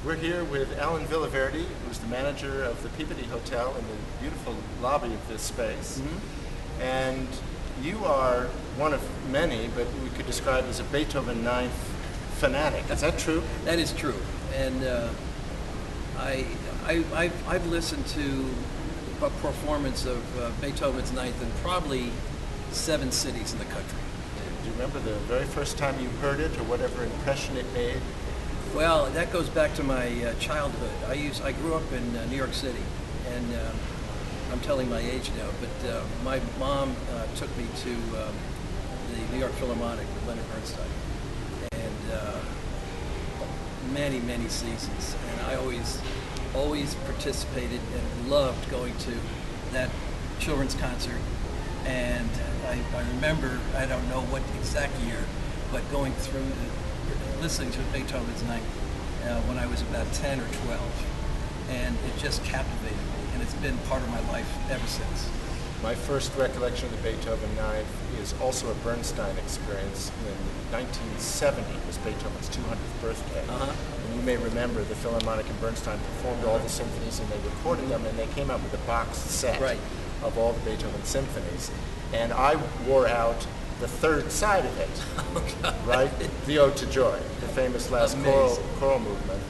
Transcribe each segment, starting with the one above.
We're here with Alan Vilaverde, who's the manager of the Peabody Hotel in the beautiful lobby of this space. And you are one of many, but we could describe as a Beethoven Ninth fanatic. Is that true? That is true. And I've listened to a performance of Beethoven's Ninth in probably 7 cities in the country. Do you remember the very first time you heard it, or whatever impression it made? Well, that goes back to my childhood. I grew up in New York City, and I'm telling my age now, but my mom took me to the New York Philharmonic with Leonard Bernstein, and many seasons. And I always participated and loved going to that children's concert. And I remember, I don't know what exact year, but going through listening to Beethoven's Ninth when I was about 10 or 12, and it just captivated me, and it's been part of my life ever since. My first recollection of the Beethoven Ninth is also a Bernstein experience. In 1970 was Beethoven's 200th birthday. And you may remember the Philharmonic and Bernstein performed all the symphonies, and they recorded them, and they came out with a boxed set of all the Beethoven symphonies. And I wore out the third side of it, right? The Ode to Joy, the famous last choral movement.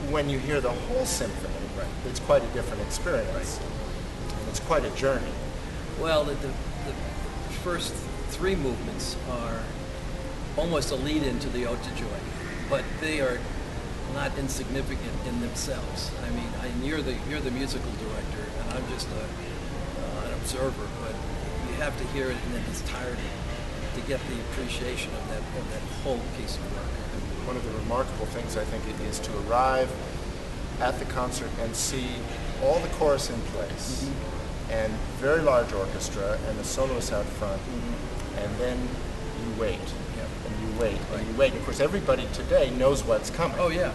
When you hear the whole symphony, it's quite a different experience. And it's quite a journey. Well, the first 3 movements are almost a lead-in to the Ode to Joy, but they are not insignificant in themselves. I mean, you're the musical director, and I'm just an observer, but you have to hear it in its entirety to get the appreciation of that whole piece of work. One of the remarkable things, I think, is to arrive at the concert and see all the chorus in place, and very large orchestra, and the soloists out front, and then you wait, and you wait, and you wait. Of course, everybody today knows what's coming. Oh yeah.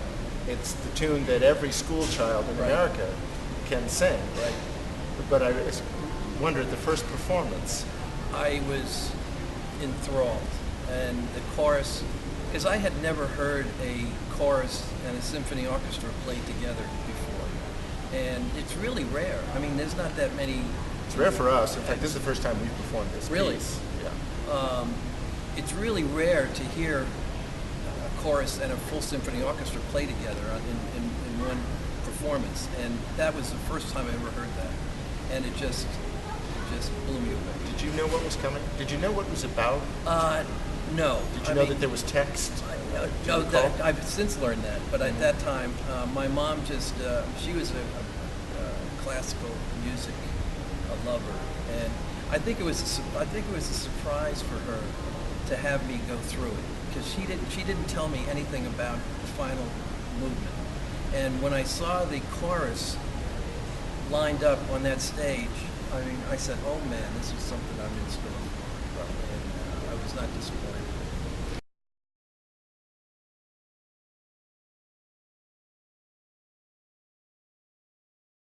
It's the tune that every school child in America can sing. But I wondered, the first performance. I was enthralled, and the chorus, because I had never heard a chorus and a symphony orchestra play together before, and it's really rare. I mean, there's not that many. It's rare for us. In fact, this is the first time we've performed this piece. Yeah. It's really rare to hear a chorus and a full symphony orchestra play together in one performance, and that was the first time I ever heard that, and it just blew me away. Did you know what was coming? Did you know what it was about? No. Did you know that there was text? No, I've since learned that, but at that time, my mom just, she was a classical music lover, and I think it was a surprise for her to have me go through it, because she didn't tell me anything about the final movement. And when I saw the chorus lined up on that stage, I mean, I said, "Oh man, this is something I'm in store for."